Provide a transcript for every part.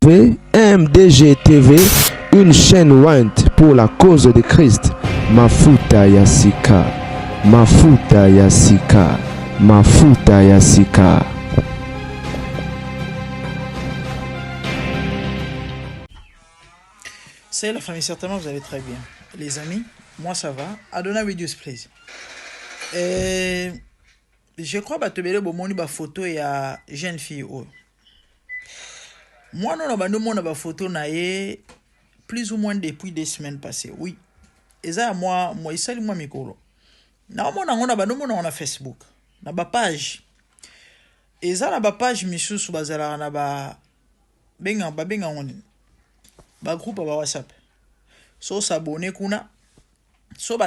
MDG TV, une chaîne Wint pour la cause de Christ. Mafuta Yasika, Mafuta Yasika, Mafuta Yasika. C'est la famille, certainement vous allez très bien. Les amis, moi ça va. Adona Videos Please. Et je crois que tu as une photo et une jeune fille. Moi, non, je photo plus ou moins depuis des semaines passées. Oui. Et ça, moi, il s'agit de moi, Mikolo. On a Facebook. On a page. Et ça, on a page, Michou, sur Bazala, on a groupe WhatsApp. So s'abonner kuna. So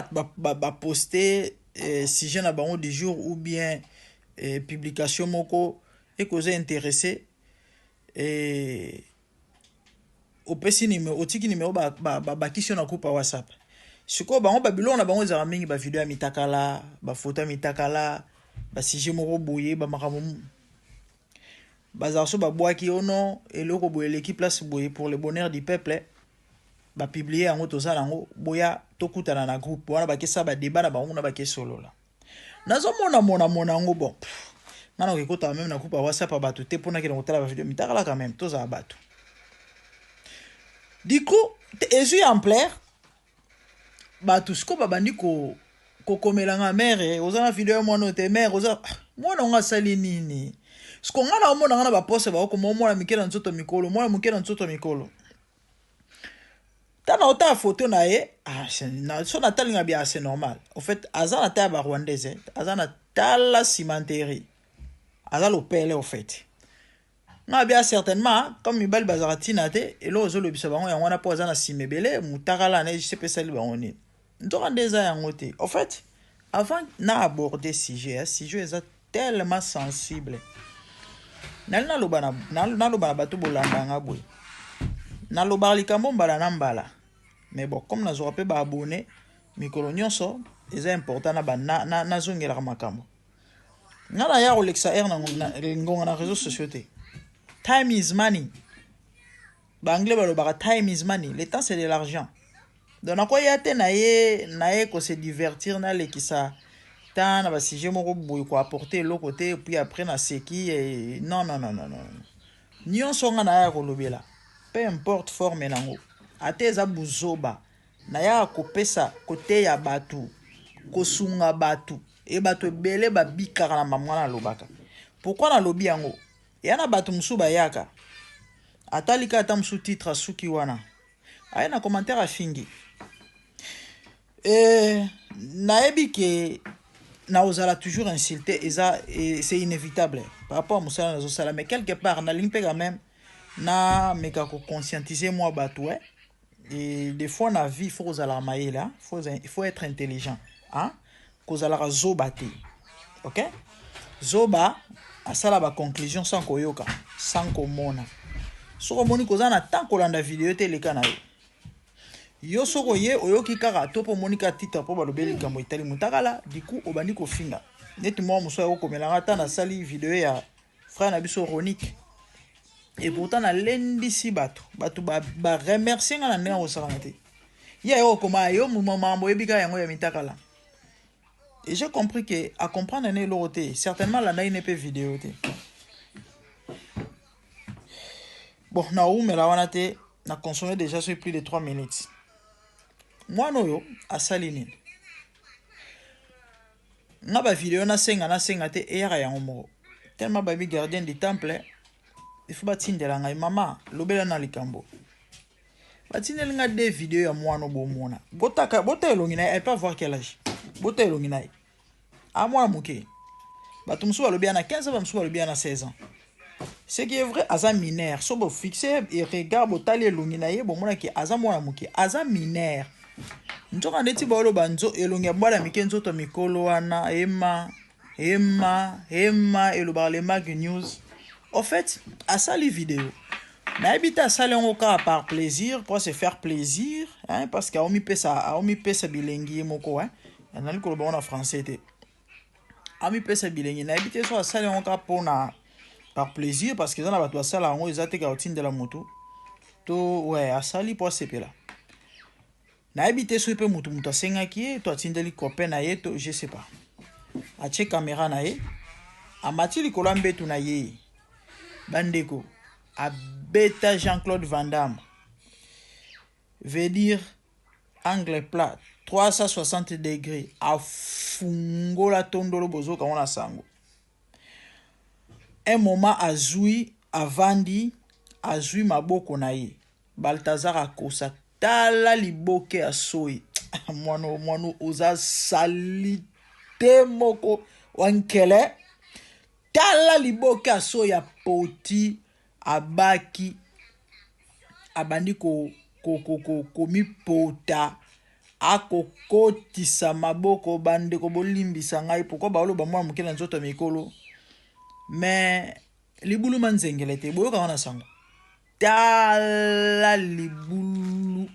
poster si j'ai un du jour ou bien publication moko et que vous êtes intéressé et au petit numéro au tiki numéro question na groupe WhatsApp. Ce ko bango babilo na bango za mingi ba vidéo mitakala, ba photo mitakala, ba si j'ai moko boyer ba makambo. Bazarso ba boaki ono et loko boyer l'équipe place boyer pour le bonheur du peuple. Ba publier en auto ça nango boya tokutana na groupe wana bakesa ba débat na bango na bakesolo la. Nazo mona ngo bon. Nana ko kota même na groupe WhatsApp ba to te pona ke na kotala ba vidéo mitakala quand même toza bato. Du coup, ezu en plaire ba tout ce ko ba bandi ko komelanga mère ozana vidéo moi no te mère oza mwana nga sali nini. Ce qu'on a na mona na ba poste ba ko mo mwana mikela nzoto mikolo mwana mukela nzoto mikolo. Tana ota photo na ye so na talinga bien c'est normal. En fait azana ta ba rwandaise azana tala cimenterie azalo pele en fait na bien certainement comme mibal bazaratina te et lo zo le bisa bango ya wana po azana simebele mutakala na je sais pas sali bango ni ndora ndeza ya ngote en fait avant na aborder sujet est tellement sensible na loba na bato bolanda ngabwe na loba likambo mbala na mbala. Mais bon, comme nous avons pas abonné, mikolo nyonso, c'est important na zongela makambo. Ngala ya Alexa R na ngonga na réseaux sociaux. Time is money. Ba anglais ba lo ba time is money. Le temps c'est de l'argent. Donc na quoi yate na ye ko se divertir na le ki sa tant na ba si je moko boy ko apporter l'autre côté puis après na seki et non. Nyonso nga na ya ko lobela. Peu importe forme nango. Ateza buzoba na ya kopesa kote ya batu kosunga batu e batu bele ba bikara na mamwana lobaka. Pourquoi na lobi yango? Yana batu musuba yaka. Atalika ata musu titre suki wana. Aya na commentaire afingi. Na ebi ke na ozala toujours insulté et c'est inévitable par rapport à musala na zosala mais quelque part na limpe quand même na meka ko conscientiser moi batu et des fois na vie faut aux mailler là il faut être intelligent hein cause la zoba te OK zoba asala ba conclusion sans koyoka sans komona soko moni koza na tant kolanda vidéo te le kana yo soko ye oyoki kaka topo monika titre po balobeli kambo itali mutakala du coup obandi ko finga net moi muso yo komelanga ta na sali vidéo ya frère na biso Ronique. Et pourtant na lendi si bato ba remercier nga na ndenge osakanate ya yo koma yo mambo ebika yango ya mitakala. Et j'ai compris que à comprendre ne l'autre certainement la naine pe vidéo te bon na mais la wana te na consommé déjà sur plus de 3 minutes moi no yo asalini na ba vidéo na senga te era yango moko tellement baby gardien du temple. Il faut batindela ngai mama lobela na likambo batindela nga des vidéos ya mwana bomona bota elongi na elle peut voir quel âge bota elongi na a mwana muke bato musu balobia na 15 ans bamusu balobia na 16 ans ce qui est vrai aza mineur so bo fixer et regarde botali elongi na ye bomona ki aza mwana muke aza mineur ntoka ndeti balo banzo elongi ya bala mike nzoto mikolo wana ema eloba le mag news. En fait, à ça les vidéos. N'habite à ça par plaisir, pour se faire plaisir, hein, parce qu'à omi pesa bilingue moko, hein. On a le colobon en français. Ami pesa bilingue. N'habite soit à ça par plaisir, parce que ça n'a pas ça là, on les a été de la moto. to ouais asali po sepela na habité so pe mutu asengaki ye to atindeli copain na ye to je sais pas atie caméra na ye amati likolo mbetu na ye bandeko abeta Jean-Claude Van Damme veut dire angle plat 360 degrés afungola tondolo bozoka wana sango un moment azui avandi azui maboko na ye Balthazar akosa tala liboke asoi mwano oza salite moko wankele tala liboke asoi ya poti abaki abandi komipota akokotisa maboko bandeko bolimbisa ngai pourquoi baoloba mwana moke na nzoto mikolo mais libulu manzengele te boyoka wana sango tala libulu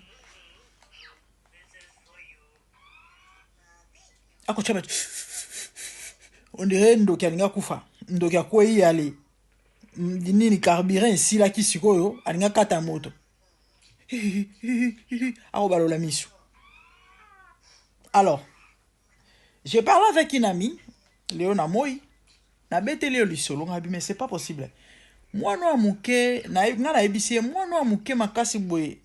akochaba on dirait ndoki alinga kufa ndoki akwei yale nini carburant esila kisikoyo alinga kata moto akobalola miso. Alors je parle avec une amie Léona Moi na bete leo lisolo ngabi mais c'est pas possible mwana wa muke na ngana ebisi mwana wa muke makasi boye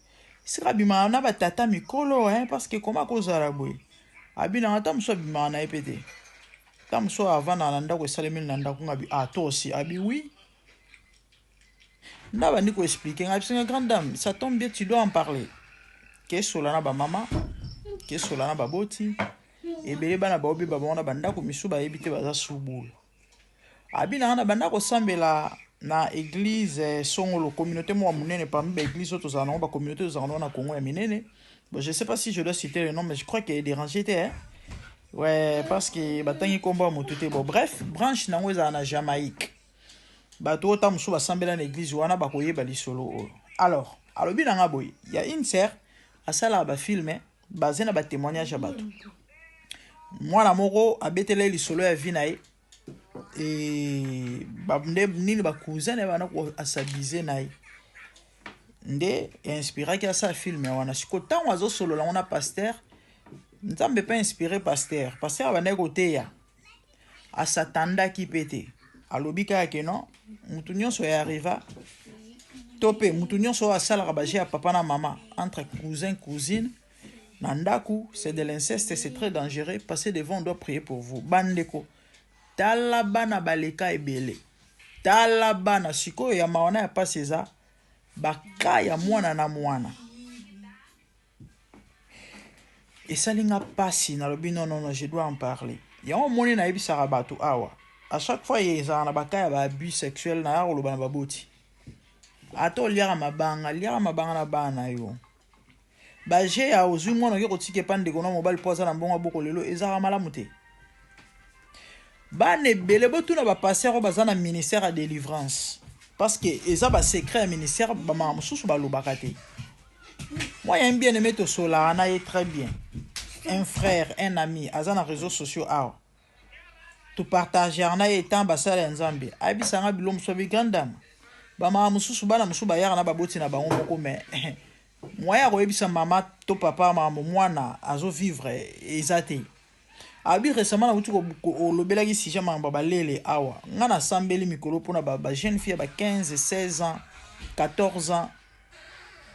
sika bima na batata mikolo parce que comment kozala boye abina ngata mso bima na epete tam so avana na ndako esalemeli na ndako ngabi to aussi abi oui ndaba ndiko expliquer ngabi c'est une grande dame ça tombe bien tu dois en parler qu'est-ce solana ba maman qu'est-ce solana ba boti ebele bana ba obi ba bona bandako misuba ebite baza subulu abina na bandako sambela na église songolo communauté moi munene parmi ba église autres en ba communauté aux en Congo ya minene bon je sais pas si je dois citer le nom mais je crois qu'il est dérangé hein ouais parce que batangi komba motuté bon bref branche na ngweza na Jamaïque bato ta musu ba sambela na église wana ba koyeba lisolo alors alobi na ngaboy il y a une sœur asala ba filmer basé na ba témoignage bato mwana moko abetele lisolo ya vinae et babnde nini ba cousin na bana ko asabize nae nde inspiré ki asa film wana siko tango azo solo la ona pasteur nzambe pas inspiré pasteur abane kote ya asatanda ki pete alobi ka ke non mutu nyonso ya arriva topé mutu nyonso asala baje ya papa na mama entre cousin cousine Nandaku, c'est de l'inceste, c'est très dangereux. Passez devant, on doit prier pour vous. Bandeko. Talabana baleka ebele. Talabana siko ya maona ya paseza. Baka ya mwana na mwana. Et ça linga pasi na lobi non, je dois en parler. Ya on moni na yebi sarabatu awa. À chaque fois yeza na baka ya ba abus sexuel na ya loba na baboti. Ato liara mabanga na bana yo. Baje ya ozui mwana ke kotike pande kona mobile poza na mbongo boko lelo ezara malamu te bane bele botuna ba passer ko bazana ministère à délivrance parce que eza ba secret ministère ba mamususu ba lobaka te moi un bien aimé to sola na est très bien un frère un ami azana réseaux sociaux a to partager na etant basala nzambe abisanga bilom so bi grandam ba mamususu bana musuba yara na baboti na bango moko mais moi ya koyebisa mama to papa mama mwana azo vivre ezate abi récemment na utu ko lobelaki si jama babalele awa ngana sambeli mikolo pona ba jeune fille ba 15 16 ans 14 ans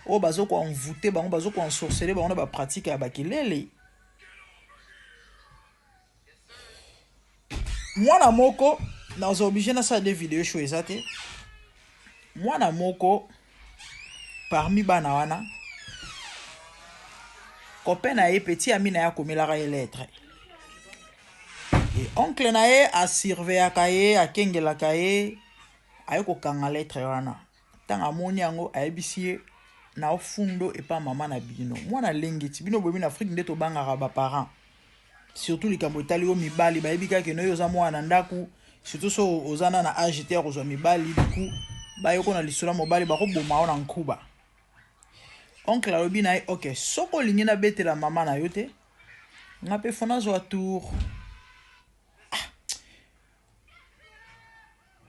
o bazo ko envoûter bango bazo ko ensorceler bango ba pratique ya bakilele mwana moko na zo obligé na sa de vidéo show ezate mwana moko parmi bana wana copain na ye petit ami na ya komelaka ye lettre et oncle na ye asurveillaka ye akengelaka ye aye kokanga lettre wana ntango amoni yango ayebisi ye na ofundo epa mama na bino mwana lengeti bino boyebi na Afrique nde tobangaka baparent surtout likambo etali yo mibali bayebi kaka no yo oza mwana ndako surtout so oza na age te ya kozwa mibali duku bayoko na lisolo mobali bakoboma yo na nkuba oncle alobi na ye ok soko olingi na betela mama na yo te nga mpe fona zwa tour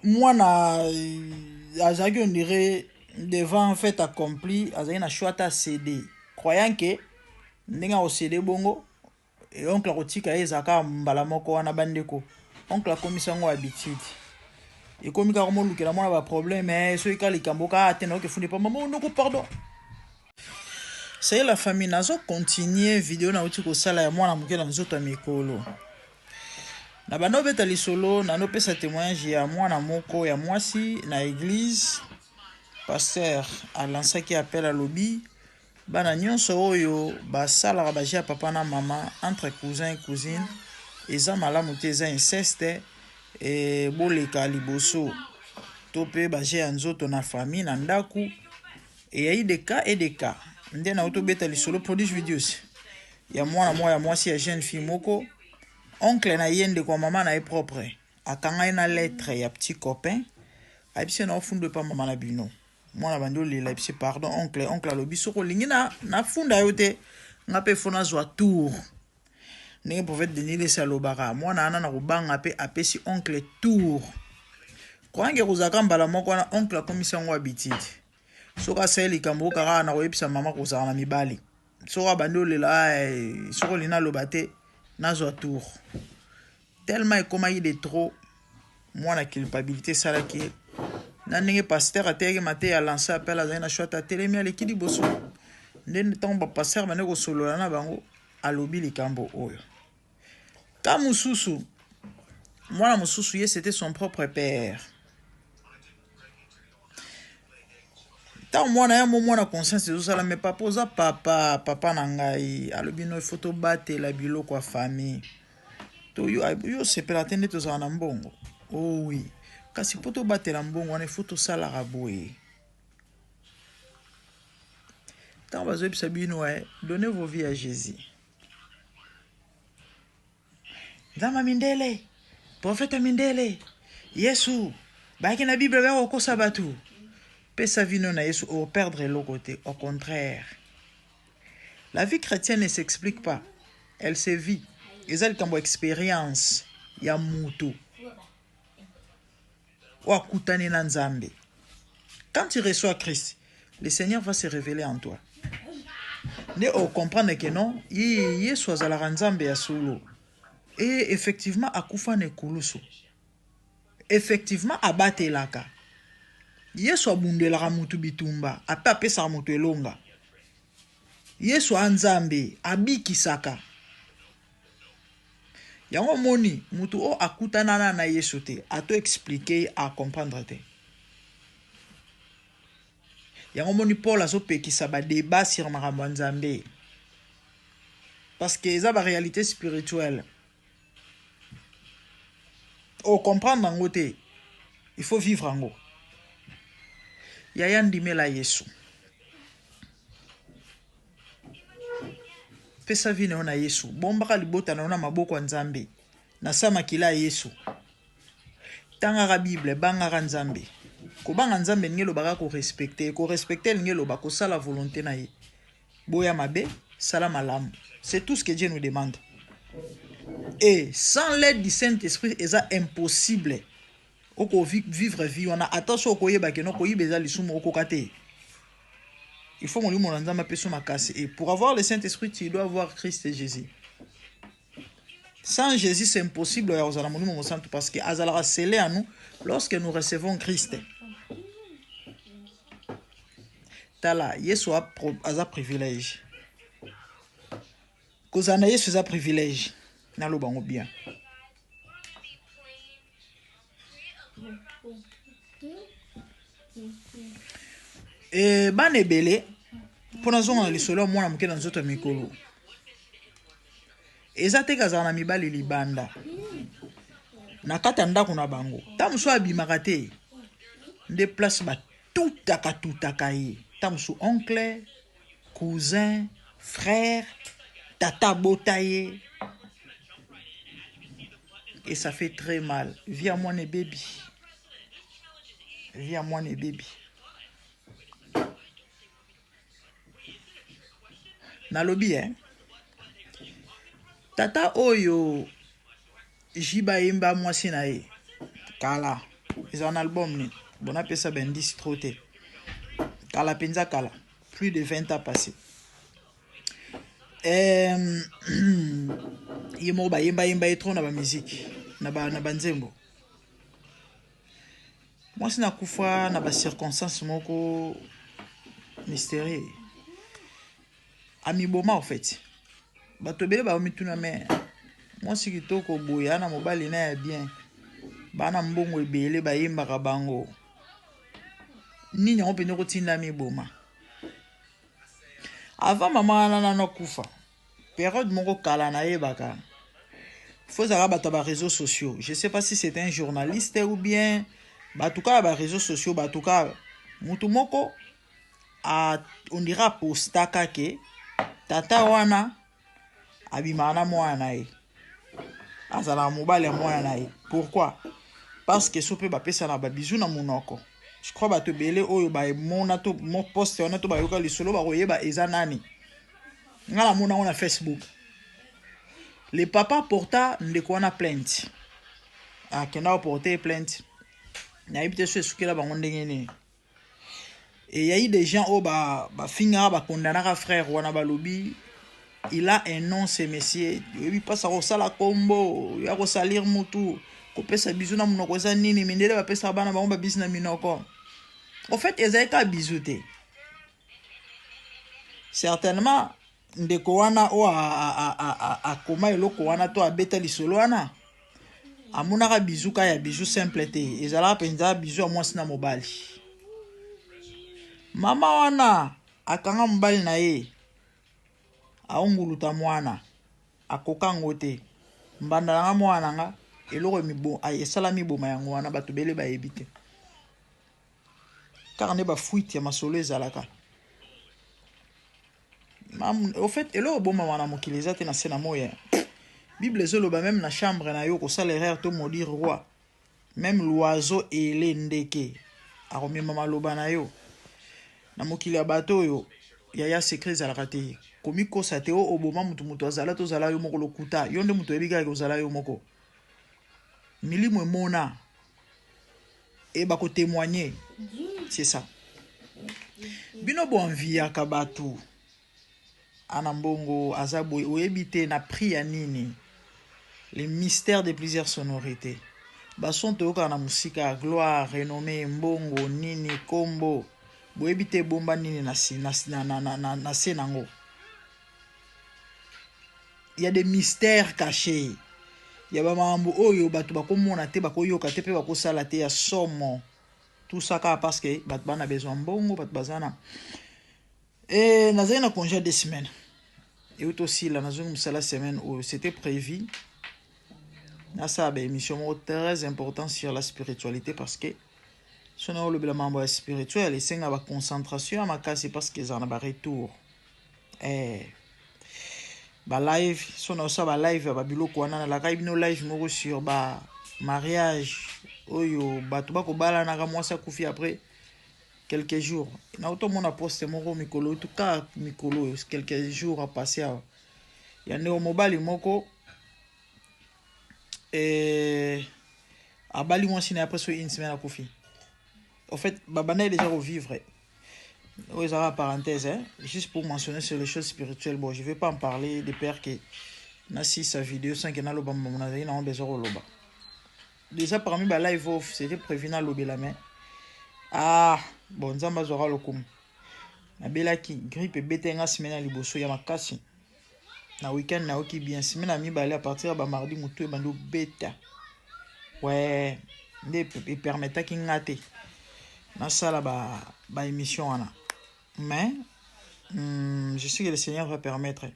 mwana azalaki ondire devant en fait accompli azali na choix ta cédé croyant que ndinga o cédé bongo et oncle rotika ezaka mbala moko wana bandeko oncle akomisa ngo habitude et comme ka komo lukela mona ba problème so ikali kamboka ateno ke fundi pa maman ndoko pardon. C'est la famille nazo continuer vidéo na uti ko sala ya mwana mukela nzoto mikolo na bano beta lisolo na no pesa témoignage ya mwana moko ya mwasi na église pasteur alansaki appel à lobby bana nyonso oyo basalaka baje ya papa na mama entre cousin et cousine eza malamu te eza inceste e boleka liboso to pe baje ya nzoto na famille na ndaku e ya des cas et des cas nde na auto beta lisolo produit videos ya mwana moya ya mwasi ya jeune fille moko oncle na yende kwa mama na e propre akanga na lettre ya petit copain abise na ofundo pa mama na bino mwana bando lela abise pardon oncle alobi soko lingi na funda yote ngape fona zwa tour ne prophète Denis le salobara mwana ana na kubanga pe apesi oncle tour kwange kuzaka mbala moko na oncle akomisa ngo habitude soka seli kambo kaka na koyebisa mama kozala na mibali soka bando lela soko lina lobate nazwa tour tellement ekomaki de trop mwana culpabilité salaki na ndenge pasteur ateyaki mate ya lancé appel azali na shota telemi aleki liboso nde ntango bapasteur bande kosolola na bango alobi likambo oyo ta mosusu mwana mosusu ye c'était son propre père ta mwana ya mwana conscience ezosala me papa oza papa na ngai alobi no ifo tobatela biloko ya famille to yo sepela te nde tozala na mbongo oh oui kasi po tobatela mbongo wana ifo tosalaka boye ntango bazoyebisa bino donnez vos vies à Jésus nzambe mindele prophète mindele yesu bayaki na bible bakokosa bato pesa vino na yesu au perdre l'autre côté. Au contraire, la vie chrétienne ne s'explique pas, elle se vit. Et ça, comme expérience, il y a muto. Quand tu reçois Christ, le Seigneur va se révéler en toi. Ne comprendre que non, Yesu azala nzambe ya solo. Et effectivement, akufa ne kuluso. Effectivement, abatelaka. Yesu abundelaka mutu bitumba, ape apesaka mutu elonga. Yesu anzambe, abikisaka. Yango moni, mutu o akutana na Yesu te, ato expliquer, a comprendre te. Yango moni Paul azo pekisa ba débat sur makambo nzambe. Parce que eza ba réalité spirituelle. O comprendre ngo te, il faut vivre ngo. Yaya ndimela Yesu. Pesa vine ona Yesu. Bombaka libota na ona maboko nzambe. Na sama kila Yesu. Tangaka Bible, bangaka nzambe. Kobanga nzambe ngelo baka ko respecter. Ko respecter ngelo bako sala volonté na ye. Boya mabe, sala malamu. C'est tout ce que Dieu nous demande. Et sans l'aide du Saint-Esprit, c'est impossible. Oko vivre vie on a attention koyeba ke no koyibeza lisumu okokate. Il faut mon nzamba peso makasi et pour avoir le Saint-Esprit tu dois avoir Christ et Jésus. Sans Jésus c'est impossible ya ozala molimo mo santo parce que azala scellé à nous lorsque nous recevons Christ. Tala Yesu a privilège. Kozana Yesu a privilège. Na lo bango bien. Et bane belé pour nous on les solo mwana muke na nzoto mikolo ezate kazana mibali libanda na kata ndako na bango tamuso abimaka te nde place ba tutaka ye tamuso oncle cousin frère tata botaye et ça fait très mal via moi ne baby via moi ne baby. Nalobi tata oyo jiba imba mwasi na ye kala ils ont un album ni bona pesa ben 10 troté Kala penza kala. Plus de 20 ans passés. Yemo ba yemba etro na ba musique. Na ba nzembo. Moi c'est na kufa na ba circonstances moko mystérieux. Ami boma en fait. Bato bele ba mituna mais moi si kitoko boya na mobali na ya bien. Bana mbongo ebele ba yembaka bango. Nini on peut nous retenir mi boma. Avant maman na kufa. Période moko kala na yebaka. Faut avoir les réseaux sociaux. Je sais pas si c'est un journaliste ou bien en tout cas les réseaux sociaux en tout cas mutumoko on dira postaka ke tata wana abimana mwana e azala mobile mwana e. Pourquoi? Parce que sope ba pesa na ba bisou na munoko. Je crois ba to belé oyo ba mona to mo poste on to ba yoka lisolo ba koyeba eza nani. Ngala mona on Facebook. Le papa porta ndeko wana plainte. Kenda porter plainte. Na ibite so esukela bango ndenge ni. Et il y a eu des gens au ba finga ba condamnera frère wana balobi. Il a un nom ce monsieur. Il passe à sala combo, ya ko salir mutu, ko pesa bizu na munoko za nini mindele ba pesa bana ba omba business minoko. En fait, ezaka bizuté. Certainement ndeko wana o a koma eloko wana to abeta lisolo wana amunaka bizuka ya bizu simple te ezala penza bizu a mwasi na mobali mama wana akanga mobali na ye aunguluta mwana akoka ngote mbanda na mwana nga eloko mibo esala miboma yango wana bato bele ba ebite car ne ba fuite ya masolo ezalaka. Au fait, et là, bon, maman, mon kilisa te na sena moya. Bible zoloba même na chambre na yo ko salaire to maudire roi. Même l'oiseau et l'endeke. A remis maman loba na yo. Na mokili bato yo. Yaya secret za la rate. Komiko sateo oboma mutu azala to zala yo moko lokuta. Yonde mutu ebiga ko zala yo moko. Milimo mona. Et ba ko témoigner. C'est ça. Bino bon via kabatu. Anambongo azabo oebite na priya nini les mystères de plusieurs sonorités bason toyoka na musika gloire renommée mbongo nini kombo boebite bomba nini na senango. Il y a des mystères cachés. Il y a ba mambo oyo batu bakomona te bakoyoka te pe bakosala te ya somo tout ça parce que batu bana besoin mbongo batu bazana. Et nous avons un congé de semaines. Et aussi, là, nous avons la semaine où c'était prévu. Nous avons une émission très importante sur la spiritualité parce que si on a le membre spirituel, et c'est une concentration à ma cas, c'est parce qu'ils ont un retour. Et live, si on a aussi un live, on a un live sur mariage. Oyo, batuba ko bala na moi ça koufi après quelques jours. Na auto mon a posté mon mikolo tout cas mikolo quelques jours à passer. Il y a un mobile moko et à Bali moi siné après une semaine à koufi. En fait, babana est déjà revivre. Oui, ça va parenthèse hein, juste pour mentionner sur les choses spirituelles. Bon, je vais pas en parler des pères qui na si sa vidéo sans que na loba mon a na besoin loba. Déjà parmi ba live off, c'était prévu na lobe la main. Ah, bon, nzamba zora lokum. Na bela ki grippe betenga semaine liboso ya makasi. Na week-end na oki bien semaine mi balé à partir ba mardi mutu e bando beta. Ouais, ne permettre ki ngate. Na sala ba émission ana. Mais je sais que le Seigneur va permettre.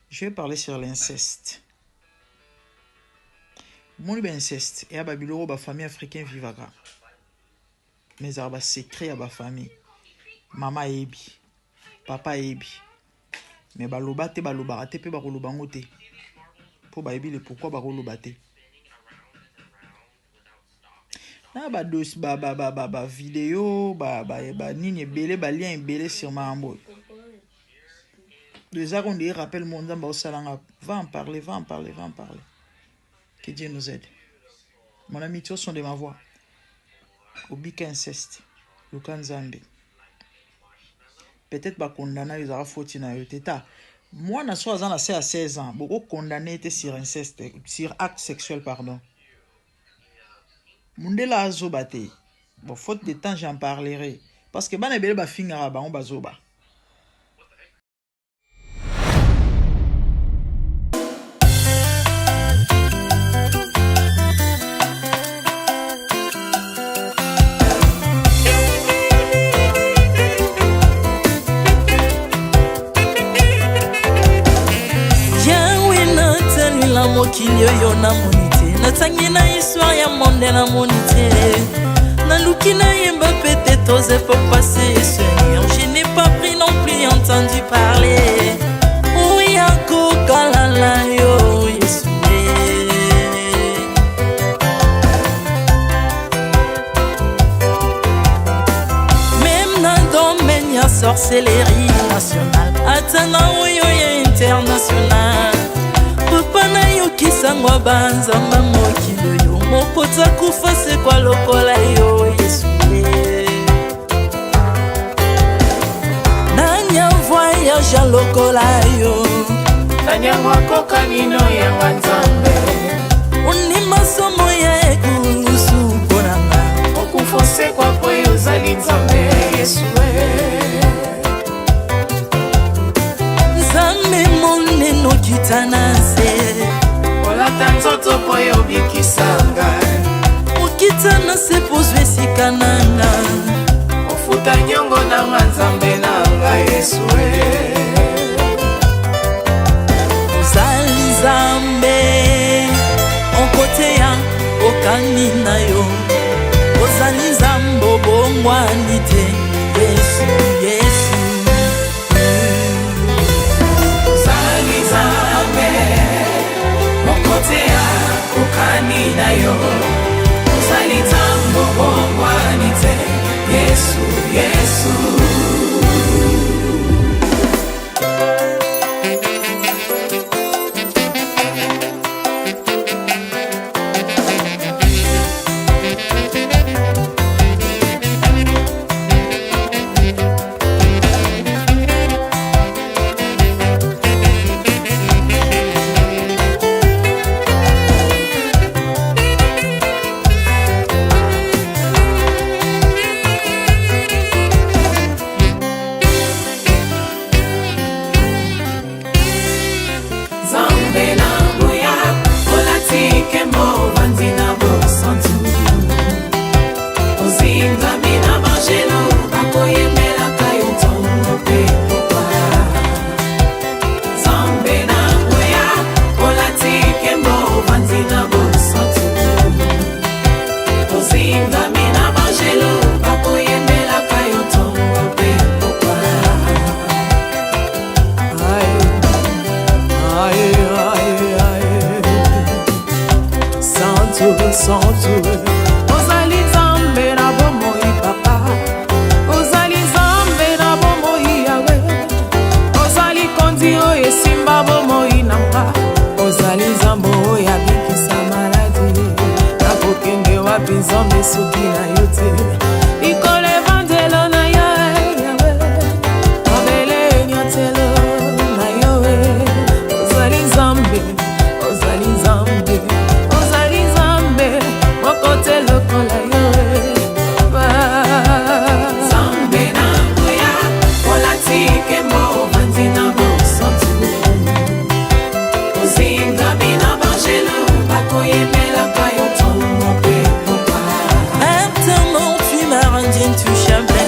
Je vais parler sur l'inceste. Mon inceste et à Babylore ba famille africaine vivaka. Mais à ba secret à ba famille. Mama ebi, papa ebi. Mais ba loba te ba loba te pe ba loba ngote. Pour ba ebi le pourquoi ba loba te. Na ba dos ba vidéo ba nini belé ba lien belé sur mambo. Les gens qui rappellent mon nom au salanga, va en parler. Que Dieu nous aide. Mon ami, tous sont de ma voix. Obika inceste. Lukan Zambi. peut-être ba condamné ils aura faute na yo teta moi na so azan à 16 ans beaucoup condamné était sur inceste sur acte sexuel pardon mundela azobate bon faute de temps j'en parlerai parce que bana bele ba fingara ba on bazoba. Mokili yo na monite natangi na histoire ya monde na monite naluki na yemba peut-être osé pour passer Seigneur je n'ai pas pris non plus entendu parler oui encore la yo Yesu même dans domaine ya sorcellerie nationale atana yo international papa na yo kisangwa banzamba mokili yo mokota kufa se kwa lokola yo Yesu nanya voyage lokola yo nanya wakoka nino ya nzambe uni masomo ya ekusu konanga okufa se kwa poyo zali nzambe Yesu nzambe moneno kitana tanzoto poyo bikisanga okitana se pozwe sikananga ofuta nyongo na nzambe nanga Yesu ozali nzambe onkote ya okani na yo ozali nzambe obongwani te Yesu Yesu ozali nzambe mokotea ukani na yo uzali tambo bongwani te Yesu Yesu ozali nzambe na bomoi papa ozali nzambe na bomoi yawe ozali kondi oyo esimba bomoi nanga ozali nzambe oyo abikisa maladi nakokende wapi nzambe soki na yo te likolo evangelo na yo yawe mabele nyatelo na yo ozali nzambe ozali nzambe mokote lokola yo nzambe na nguya olatike mbo bandi na bosantu ozinga bina bangelo bakoyemelaka yo ntongo mpe mopa Maintenant tu m'as rendu intouchable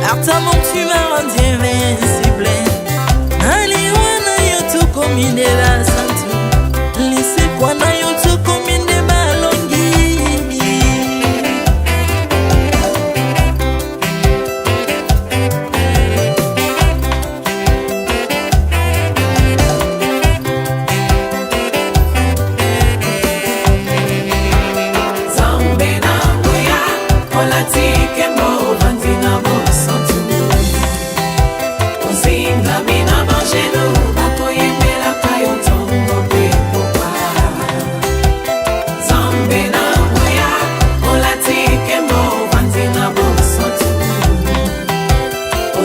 Maintenant tu m'as rendu invincible Aliwana yo tukomindela santu lisekwa na yo tukominde balongi nzambe na nguya olatike mbo bandi na bosantu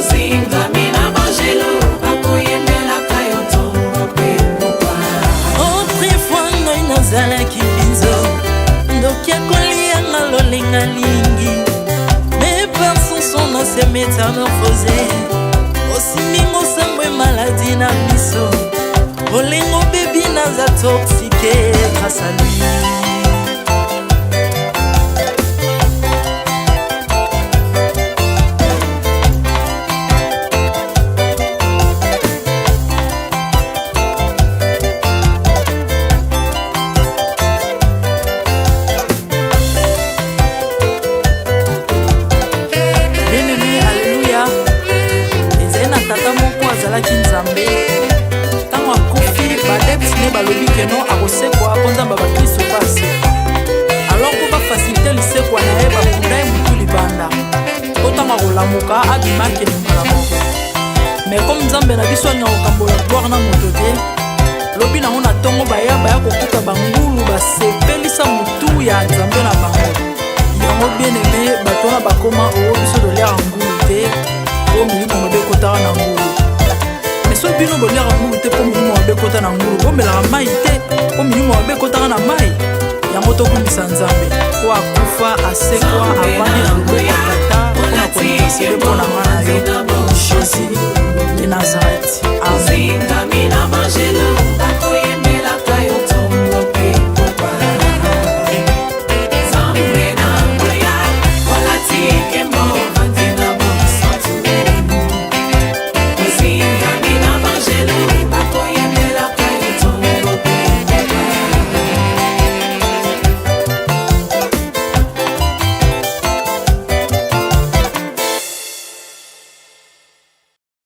bozinga mina bangelo bakoyemelaka yo ntongo mpe mokwa autrefois ngai nazalaki binzo ndoki akolianga lolengalingi mais par son son na se métamorphosé osimingo sambwe maladie na biso olingo bebi naza toxiqué grâce à lui. Bien-aimé, alléluia. Ezena tata moko azalaki nzambe ntango akufi badepsine balobi keno akosekwa mpo nzambe bakristo pasi alors mpo bafasilite lisekwa na ye bakunda ye motu libanda mpo ntango akolamuka abimakeli mbala moko mais comme nzambe na biso alinga kokambola gloire na moto te lobi nango na ntongo baya kokuta bangulu basepelisa motu ya nzambe na bango yango bien aimé bato wana bakoma oyo biso toliaka ngulu te po milimo mabe ekotaka na ngulu mais soki bino boliaka ngulu te po milimo mabe ekota na ngulu bomelaka mai te po milimo mabe ekotaka na mai yango tokumisa nzambe po akufa asekwa avandi na loboko ya tata mpona kolinga sele mpo na nga na yo